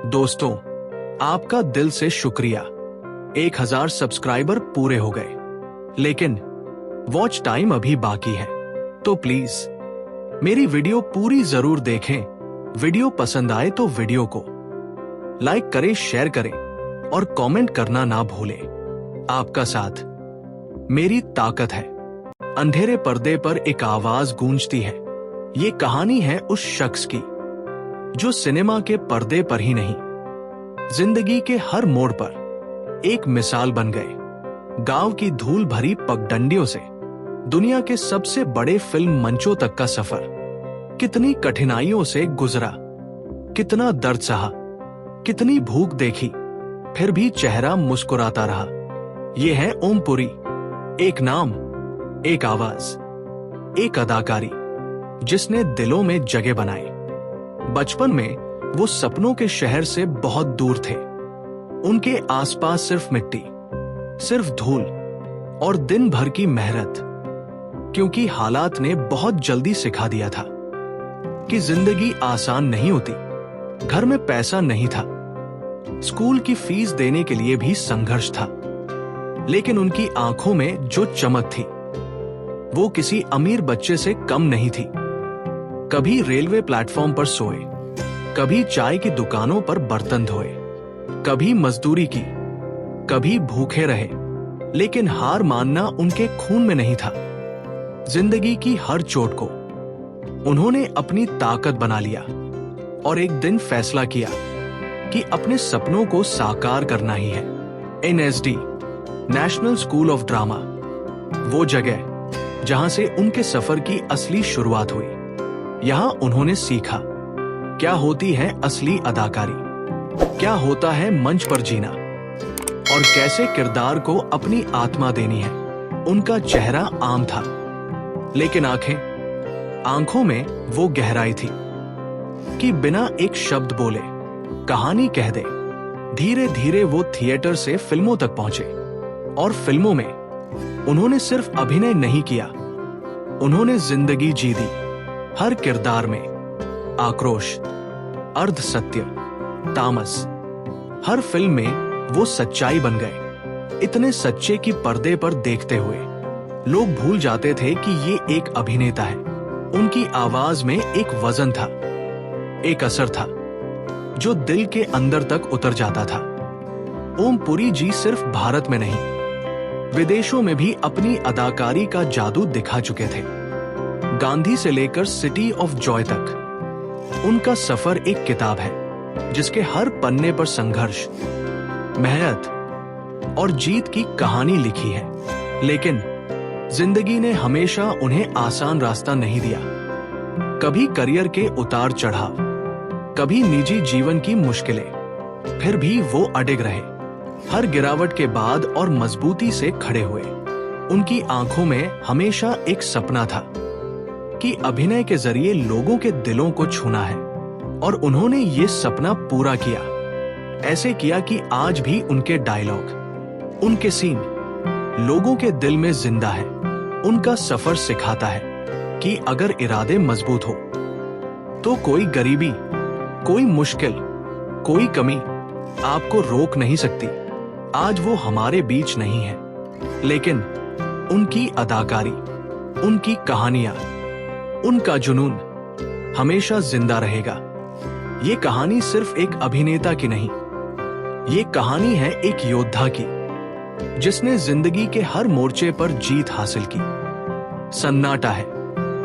दोस्तों, आपका दिल से शुक्रिया। 1000 सब्सक्राइबर पूरे हो गए, लेकिन वॉच टाइम अभी बाकी है, तो प्लीज मेरी वीडियो पूरी जरूर देखें। वीडियो पसंद आए तो वीडियो को लाइक करें, शेयर करें और कमेंट करना ना भूलें। आपका साथ मेरी ताकत है। अंधेरे पर्दे पर एक आवाज गूंजती है। ये कहानी है उस शख्स की जो सिनेमा के पर्दे पर ही नहीं, जिंदगी के हर मोड़ पर एक मिसाल बन गए। गांव की धूल भरी पगडंडियों से दुनिया के सबसे बड़े फिल्म मंचों तक का सफर, कितनी कठिनाइयों से गुजरा, कितना दर्द सहा, कितनी भूख देखी, फिर भी चेहरा मुस्कुराता रहा। ये है ओम पुरी। एक नाम, एक आवाज, एक अदाकारी जिसने दिलों में जगह बनाई। बचपन में वो सपनों के शहर से बहुत दूर थे। उनके आसपास सिर्फ मिट्टी, सिर्फ धूल और दिन भर की मेहनत, क्योंकि हालात ने बहुत जल्दी सिखा दिया था कि जिंदगी आसान नहीं होती। घर में पैसा नहीं था, स्कूल की फीस देने के लिए भी संघर्ष था, लेकिन उनकी आंखों में जो चमक थी वो किसी अमीर बच्चे से कम नहीं थी। कभी रेलवे प्लेटफॉर्म पर सोए, कभी चाय की दुकानों पर बर्तन धोए, कभी मजदूरी की, कभी भूखे रहे, लेकिन हार मानना उनके खून में नहीं था। जिंदगी की हर चोट को उन्होंने अपनी ताकत बना लिया और एक दिन फैसला किया कि अपने सपनों को साकार करना ही है। NSD, national school of drama, वो जगह जहां से उनके सफर की असली शुरुआत हुई। यहां उन्होंने सीखा क्या होती है असली अदाकारी, क्या होता है मंच पर जीना और कैसे किरदार को अपनी आत्मा देनी है। उनका चेहरा आम था, लेकिन आंखों में वो गहराई थी कि बिना एक शब्द बोले कहानी कह दे। धीरे धीरे वो थिएटर से फिल्मों तक पहुंचे और फिल्मों में उन्होंने सिर्फ अभिनय नहीं किया, उन्होंने जिंदगी जी दी। हर किरदार में आक्रोश, अर्ध सत्य, तामस, हर फिल्म में वो सच्चाई बन गए। इतने सच्चे कि पर्दे पर देखते हुए लोग भूल जाते थे कि ये एक अभिनेता है। उनकी आवाज में एक वजन था, एक असर था जो दिल के अंदर तक उतर जाता था। ओम पुरी जी सिर्फ भारत में नहीं, विदेशों में भी अपनी अदाकारी का जादू दिखा चुके थे। गांधी से लेकर सिटी ऑफ जॉय तक उनका सफर एक किताब है जिसके हर पन्ने पर संघर्ष, मेहनत और जीत की कहानी लिखी है। लेकिन जिंदगी ने हमेशा उन्हें आसान रास्ता नहीं दिया। कभी करियर के उतार चढ़ाव, कभी निजी जीवन की मुश्किलें, फिर भी वो अडिग रहे। हर गिरावट के बाद और मजबूती से खड़े हुए। उनकी आंखों में हमेशा एक सपना था कि अभिनय के जरिए लोगों के दिलों को छूना है, और उन्होंने ये सपना पूरा किया। ऐसे किया कि आज भी उनके डायलॉग, उनके सीन लोगों के दिल में जिंदा है। उनका सफर सिखाता है कि अगर इरादे मजबूत हो तो कोई गरीबी, कोई मुश्किल, कोई कमी आपको रोक नहीं सकती। आज वो हमारे बीच नहीं है, लेकिन उनकी अदाकारी, उनकी कहानियां, उनका जुनून हमेशा जिंदा रहेगा। ये कहानी सिर्फ एक अभिनेता की नहीं, ये कहानी है एक योद्धा की जिसने जिंदगी के हर मोर्चे पर जीत हासिल की। सन्नाटा है,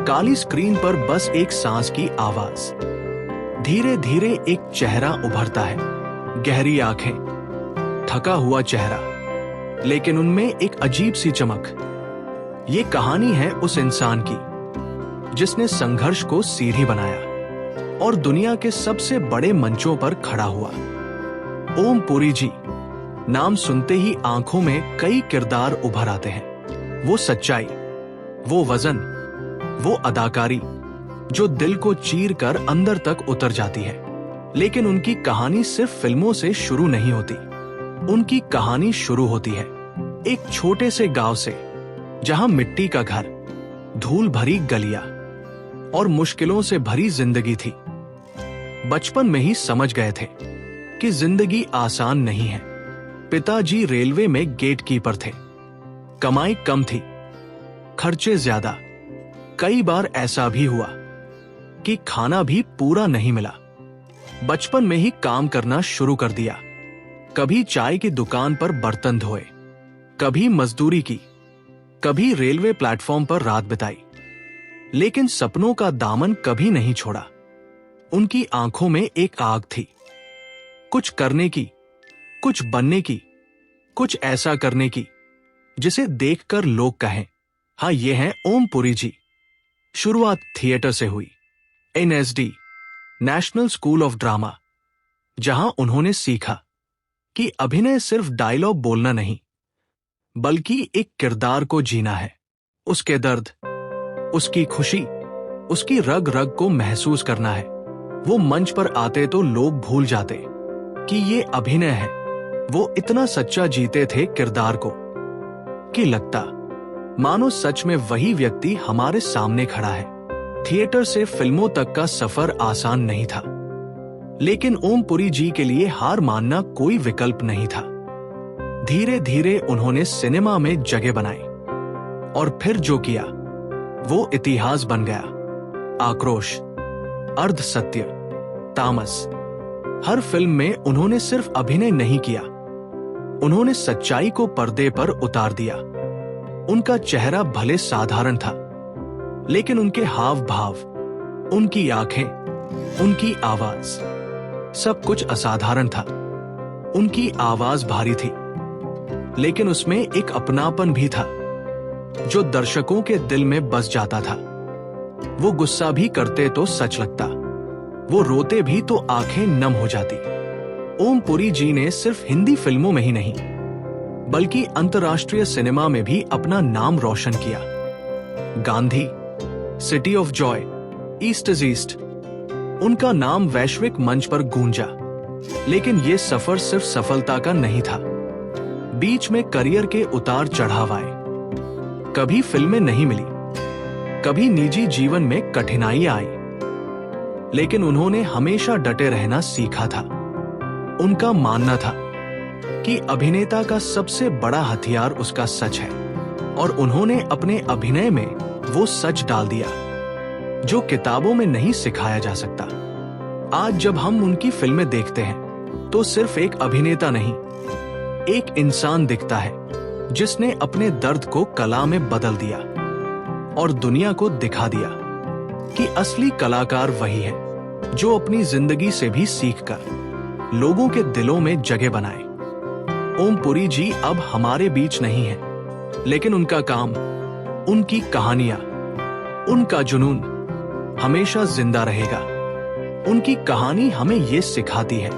काली स्क्रीन पर बस एक सांस की आवाज। धीरे धीरे एक चेहरा उभरता है, गहरी आंखें, थका हुआ चेहरा, लेकिन उनमें एक अजीब सी चमक। ये कहानी है उस इंसान की जिसने संघर्ष को सीढ़ी बनाया और दुनिया के सबसे बड़े मंचों पर खड़ा हुआ। ओम पुरी जी नाम सुनते ही आंखों में कई किरदार उभर आते हैं। वो सच्चाई, वो वजन, वो अदाकारी जो दिल को चीर कर अंदर तक उतर जाती है। लेकिन उनकी कहानी सिर्फ फिल्मों से शुरू नहीं होती। उनकी कहानी शुरू होती है एक छोटे से गांव से, जहां मिट्टी का घर, धूल भरी गलियां और मुश्किलों से भरी जिंदगी थी। बचपन में ही समझ गए थे कि जिंदगी आसान नहीं है। पिताजी रेलवे में गेट कीपर थे। कमाई कम थी, खर्चे ज्यादा। कई बार ऐसा भी हुआ कि खाना भी पूरा नहीं मिला। बचपन में ही काम करना शुरू कर दिया। कभी चाय की दुकान पर बर्तन धोए, कभी मजदूरी की, कभी रेलवे प्लेटफॉर्म पर रात बिताई। लेकिन सपनों का दामन कभी नहीं छोड़ा। उनकी आंखों में एक आग थी, कुछ करने की, कुछ बनने की, कुछ ऐसा करने की जिसे देखकर लोग कहें, हाँ ये हैं ओम पुरी जी। शुरुआत थिएटर से हुई, NSD, national school of drama, जहां उन्होंने सीखा कि अभिनय सिर्फ डायलॉग बोलना नहीं, बल्कि एक किरदार को जीना है। उसके दर्द, उसकी खुशी, उसकी रग रग को महसूस करना है। वो मंच पर आते तो लोग भूल जाते कि ये अभिनय है। वो इतना सच्चा जीते थे किरदार को कि लगता मानो सच में वही व्यक्ति हमारे सामने खड़ा है। थिएटर से फिल्मों तक का सफर आसान नहीं था, लेकिन ओम पुरी जी के लिए हार मानना कोई विकल्प नहीं था। धीरे धीरे उन्होंने सिनेमा में जगह बनाई और फिर जो किया वो इतिहास बन गया। आक्रोश, अर्ध सत्य, तामस, हर फिल्म में उन्होंने सिर्फ अभिनय नहीं किया, उन्होंने सच्चाई को पर्दे पर उतार दिया। उनका चेहरा भले साधारण था, लेकिन उनके हाव भाव, उनकी आंखें, उनकी आवाज, सब कुछ असाधारण था। उनकी आवाज भारी थी, लेकिन उसमें एक अपनापन भी था जो दर्शकों के दिल में बस जाता था। वो गुस्सा भी करते तो सच लगता, वो रोते भी तो आंखें नम हो जाती। ओम पुरी जी ने सिर्फ हिंदी फिल्मों में ही नहीं, बल्कि अंतर्राष्ट्रीय सिनेमा में भी अपना नाम रोशन किया। Gandhi, City of Joy, East is east, उनका नाम वैश्विक मंच पर गूंजा। लेकिन ये सफर सिर्फ सफलता का नहीं था, बीच में करियर के उतार चढ़ाव आए। कभी फिल्में नहीं मिली, कभी निजी जीवन में कठिनाइयां आई, लेकिन उन्होंने हमेशा डटे रहना सीखा था। उनका मानना था कि अभिनेता का सबसे बड़ा हथियार उसका सच है, और उन्होंने अपने अभिनय में वो सच डाल दिया जो किताबों में नहीं सिखाया जा सकता। आज जब हम उनकी फिल्में देखते हैं तो सिर्फ एक अभिनेता नहीं, एक इंसान दिखता है जिसने अपने दर्द को कला में बदल दिया और दुनिया को दिखा दिया कि असली कलाकार वही है जो अपनी जिंदगी से भी सीखकर लोगों के दिलों में जगह बनाए। ओम पुरी जी अब हमारे बीच नहीं है, लेकिन उनका काम, उनकी कहानियां, उनका जुनून हमेशा जिंदा रहेगा। उनकी कहानी हमें ये सिखाती है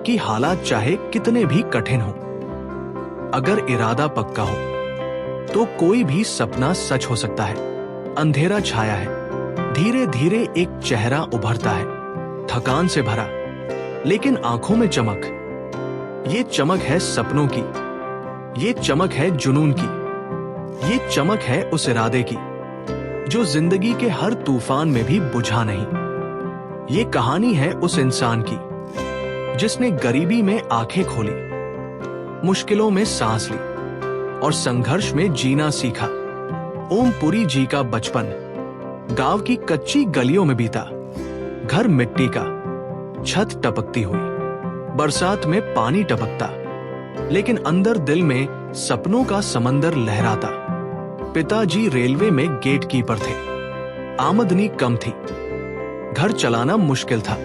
कि हालात चाहे कितने भी कठिन हो, अगर इरादा पक्का हो तो कोई भी सपना सच हो सकता है। अंधेरा छाया है, धीरे धीरे एक चेहरा उभरता है, थकान से भरा, लेकिन आंखों में चमक। ये चमक है सपनों की, ये चमक है जुनून की, ये चमक है उस इरादे की जो जिंदगी के हर तूफान में भी बुझा नहीं। ये कहानी है उस इंसान की जिसने गरीबी में आंखें खोली, मुश्किलों में सांस ली और संघर्ष में जीना सीखा। ओम पुरी जी का बचपन गांव की कच्ची गलियों में बीता। घर मिट्टी का, छत टपकती हुई, बरसात में पानी टपकता, लेकिन अंदर दिल में सपनों का समंदर लहराता। पिताजी रेलवे में गेट कीपर थे, आमदनी कम थी, घर चलाना मुश्किल था,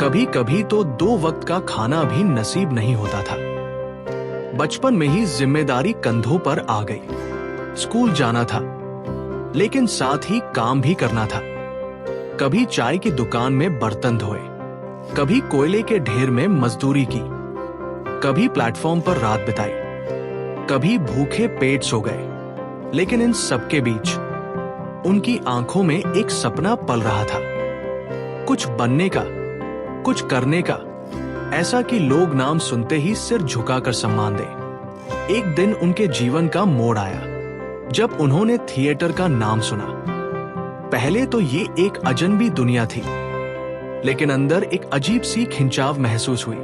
कभी कभी तो 2 वक्त का खाना भी नसीब नहीं होता था। बचपन में ही जिम्मेदारी कंधों पर आ गई। स्कूल जाना था, लेकिन साथ ही काम भी करना था। कभी चाय की दुकान में बर्तन धोए, कभी कोयले के ढेर में मजदूरी की, कभी प्लेटफॉर्म पर रात बिताई, कभी भूखे पेट सो गए। लेकिन इन सबके बीच उनकी आंखों में एक सपना पल रहा था, कुछ बनने का, कुछ करने का, ऐसा कि लोग नाम सुनते ही सिर झुकाकर सम्मान दे। एक दिन उनके जीवन का मोड़ आया जब उन्होंने थिएटर का नाम सुना। पहले तो ये एक अजनबी दुनिया थी, लेकिन अंदर एक अजीब सी खिंचाव महसूस हुई,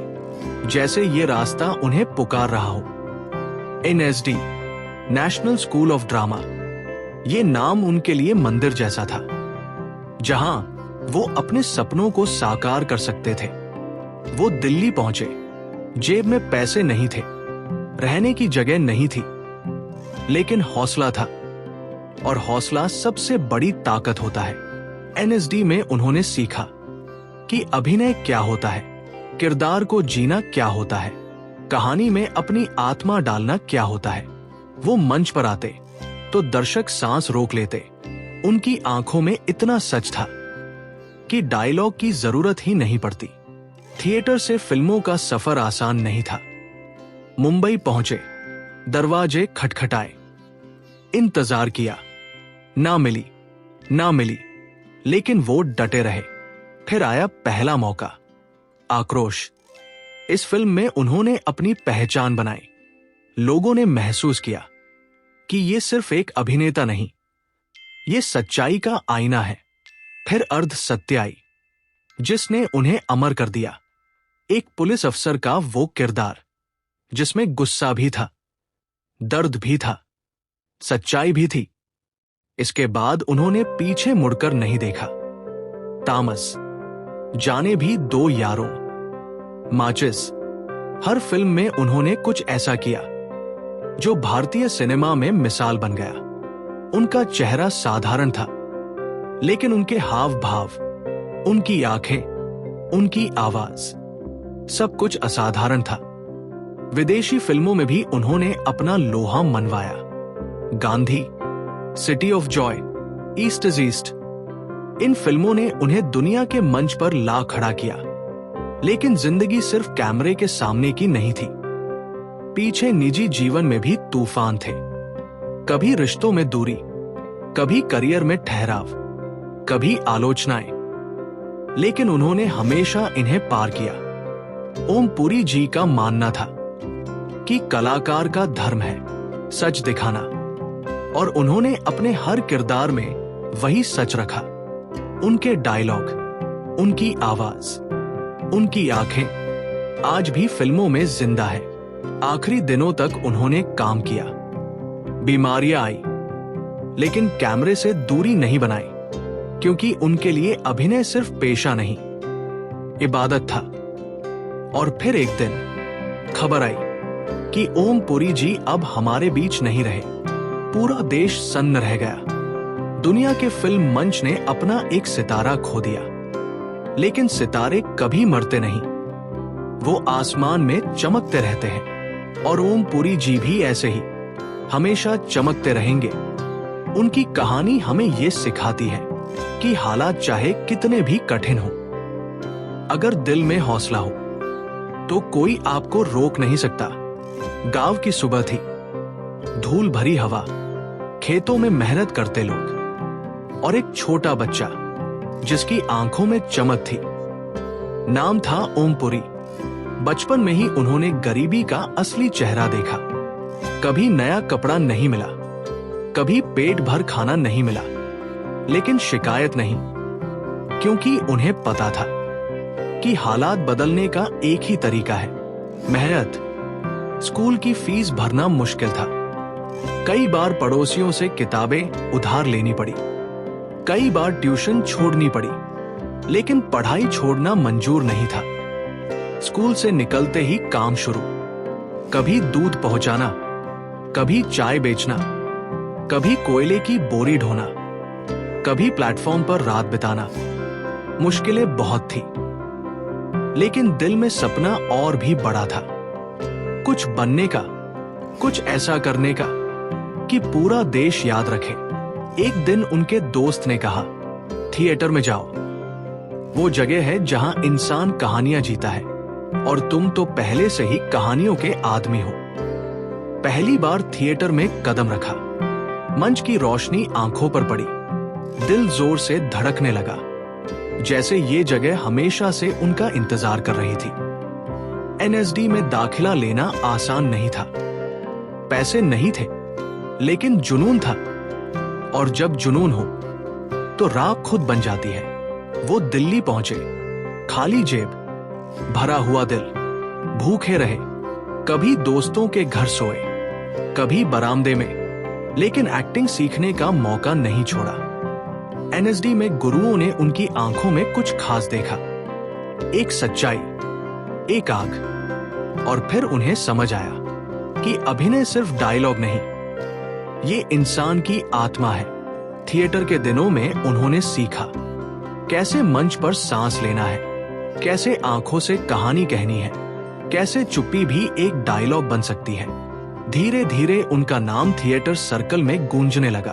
जैसे ये रास्ता उन्हें पुकार रहा हो। NSD, national school of drama, ये नाम उनके लिए मंदिर जैसा था, जहां वो अपने सपनों को साकार कर सकते थे। वो दिल्ली पहुंचे। जेब में पैसे नहीं थे, रहने की जगह नहीं थी, लेकिन हौसला था, और हौसला सबसे बड़ी ताकत होता है। NSD में उन्होंने सीखा कि अभिनय क्या होता है, किरदार को जीना क्या होता है, कहानी में अपनी आत्मा डालना क्या होता है। वो मंच पर आते तो दर्शक सांस रोक लेते। उनकी आंखों में इतना सच था कि डायलॉग की जरूरत ही नहीं पड़ती। थिएटर से फिल्मों का सफर आसान नहीं था। मुंबई पहुंचे, दरवाजे खटखटाए, इंतजार किया, ना मिली, लेकिन वो डटे रहे। फिर आया पहला मौका, आक्रोश। इस फिल्म में उन्होंने अपनी पहचान बनाई। लोगों ने महसूस किया कि ये सिर्फ एक अभिनेता नहीं, ये सच्चाई का आईना है। फिर अर्ध सत्य आई, जिसने उन्हें अमर कर दिया। एक पुलिस अफसर का वो किरदार, जिसमें गुस्सा भी था, दर्द भी था, सच्चाई भी थी। इसके बाद उन्होंने पीछे मुड़कर नहीं देखा। तामस, जाने भी दो यारों, माचिस, हर फिल्म में उन्होंने कुछ ऐसा किया जो भारतीय सिनेमा में मिसाल बन गया। उनका चेहरा साधारण था, लेकिन उनके हाव भाव, उनकी आंखें, उनकी आवाज, सब कुछ असाधारण था। विदेशी फिल्मों में भी उन्होंने अपना लोहा मनवाया। Gandhi, City of Joy, East is East, इन फिल्मों ने उन्हें दुनिया के मंच पर ला खड़ा किया। लेकिन जिंदगी सिर्फ कैमरे के सामने की नहीं थी। पीछे निजी जीवन में भी तूफान थे। कभी रिश्तों में दूरी, कभी करियर में ठहराव, कभी आलोचनाएं, लेकिन उन्होंने हमेशा इन्हें पार किया। ओम पुरी जी का मानना था कि कलाकार का धर्म है सच दिखाना, और उन्होंने अपने हर किरदार में वही सच रखा। उनके डायलॉग, उनकी आवाज, उनकी आंखें आज भी फिल्मों में जिंदा है। आखिरी दिनों तक उन्होंने काम किया। बीमारियां आई, लेकिन कैमरे से दूरी नहीं बनाई, क्योंकि उनके लिए अभिनय सिर्फ पेशा नहीं, इबादत था। और फिर एक दिन खबर आई कि ओम पुरी जी अब हमारे बीच नहीं रहे। पूरा देश सन्न रह गया। दुनिया के फिल्म मंच ने अपना एक सितारा खो दिया। लेकिन सितारे कभी मरते नहीं, वो आसमान में चमकते रहते हैं। और ओम पुरी जी भी ऐसे ही हमेशा चमकते रहेंगे। उनकी कहानी हमें ये सिखाती है कि हालात चाहे कितने भी कठिन हो, अगर दिल में हौसला हो तो कोई आपको रोक नहीं सकता। गांव की सुबह थी, धूल भरी हवा, खेतों में मेहनत करते लोग, और एक छोटा बच्चा जिसकी आंखों में चमक थी। नाम था ओम पुरी। बचपन में ही उन्होंने गरीबी का असली चेहरा देखा। कभी नया कपड़ा नहीं मिला, कभी पेट भर खाना नहीं मिला, लेकिन शिकायत नहीं, क्योंकि उन्हें पता था कि हालात बदलने का एक ही तरीका है, मेहनत। स्कूल की फीस भरना मुश्किल था। कई बार पड़ोसियों से किताबें उधार लेनी पड़ी, कई बार ट्यूशन छोड़नी पड़ी, लेकिन पढ़ाई छोड़ना मंजूर नहीं था। स्कूल से निकलते ही काम शुरू, कभी दूध पहुंचाना, कभी चाय बेचना, कभी कोयले की बोरी ढोना, कभी प्लेटफॉर्म पर रात बिताना। मुश्किलें बहुत थी, लेकिन दिल में सपना और भी बड़ा था, कुछ बनने का, कुछ ऐसा करने का कि पूरा देश याद रखे। एक दिन उनके दोस्त ने कहा, थिएटर में जाओ, वो जगह है जहां इंसान कहानियां जीता है, और तुम तो पहले से ही कहानियों के आदमी हो। पहली बार थिएटर में कदम रखा, मंच की रोशनी आंखों पर पड़ी, दिल जोर से धड़कने लगा, जैसे ये जगह हमेशा से उनका इंतजार कर रही थी। NSD में दाखिला लेना आसान नहीं था। पैसे नहीं थे, लेकिन जुनून था, और जब जुनून हो तो राह खुद बन जाती है। वो दिल्ली पहुंचे, खाली जेब, भरा हुआ दिल, भूखे रहे, कभी दोस्तों के घर सोए, कभी बरामदे में, लेकिन एक्टिंग सीखने का मौका नहीं छोड़ा। एनएसडी में गुरुओं ने उनकी आंखों में कुछ खास देखा, एक सच्चाई, एक आग, और फिर उन्हें समझ आया कि अभिनय सिर्फ डायलॉग नहीं, ये इंसान की आत्मा है। थिएटर के दिनों में उन्होंने सीखा कैसे मंच पर सांस लेना है, कैसे आंखों से कहानी कहनी है, कैसे चुप्पी भी एक डायलॉग बन सकती है। धीरे धीरे उनका नाम थिएटर सर्कल में गूंजने लगा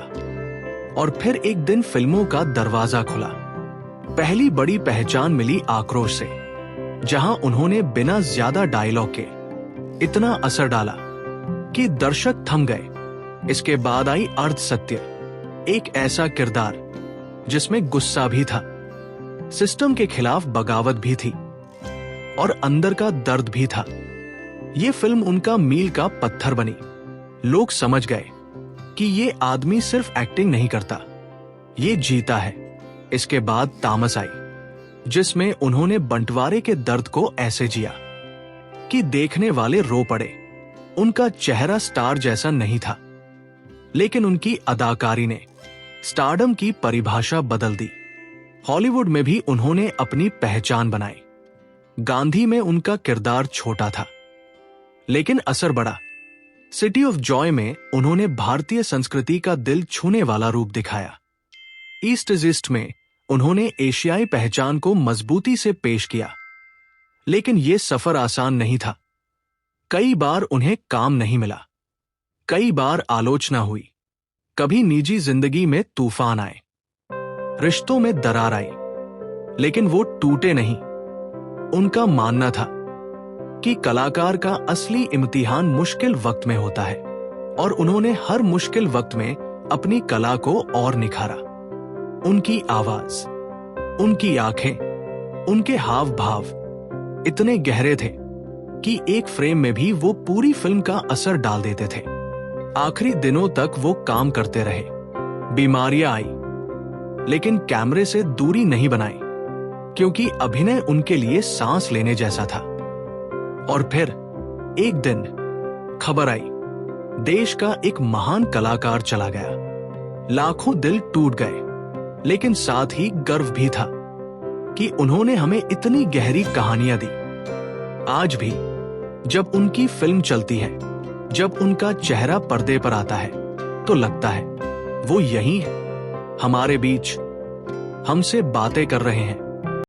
और फिर एक दिन फिल्मों का दरवाजा खुला। पहली बड़ी पहचान मिली आक्रोश से, जहां उन्होंने बिना ज्यादा डायलॉग के इतना असर डाला कि दर्शक थम गए। इसके बाद आई अर्ध सत्य, एक ऐसा किरदार जिसमें गुस्सा भी था, सिस्टम के खिलाफ बगावत भी थी और अंदर का दर्द भी था। ये फिल्म उनका मील का पत्थर बनी। लोग समझ गए कि ये आदमी सिर्फ एक्टिंग नहीं करता, ये जीता है। इसके बाद तामस आई, जिसमें उन्होंने बंटवारे के दर्द को ऐसे जिया कि देखने वाले रो पड़े। उनका चेहरा स्टार जैसा नहीं था, लेकिन उनकी अदाकारी ने स्टारडम की परिभाषा बदल दी। हॉलीवुड में भी उन्होंने अपनी पहचान बनाई। गांधी में उनका किरदार छोटा था, लेकिन असर बड़ा। सिटी ऑफ जॉय में उन्होंने भारतीय संस्कृति का दिल छूने वाला रूप दिखाया। ईस्ट इज ईस्ट में उन्होंने एशियाई पहचान को मजबूती से पेश किया। लेकिन यह सफर आसान नहीं था। कई बार उन्हें काम नहीं मिला, कई बार आलोचना हुई, कभी निजी जिंदगी में तूफान आए, रिश्तों में दरार आई, लेकिन वो टूटे नहीं। उनका मानना था कि कलाकार का असली इम्तिहान मुश्किल वक्त में होता है, और उन्होंने हर मुश्किल वक्त में अपनी कला को और निखारा। उनकी आवाज, उनकी आंखें, उनके हाव भाव इतने गहरे थे कि एक फ्रेम में भी वो पूरी फिल्म का असर डाल देते थे। आखिरी दिनों तक वो काम करते रहे। बीमारियां आई, लेकिन कैमरे से दूरी नहीं बनाई, क्योंकि अभिनय उनके लिए सांस लेने जैसा था। और फिर एक दिन खबर आई, देश का एक महान कलाकार चला गया। लाखों दिल टूट गए, लेकिन साथ ही गर्व भी था कि उन्होंने हमें इतनी गहरी कहानियां दी। आज भी जब उनकी फिल्म चलती है, जब उनका चेहरा पर्दे पर आता है, तो लगता है वो यहीं है, हमारे बीच, हमसे बातें कर रहे हैं।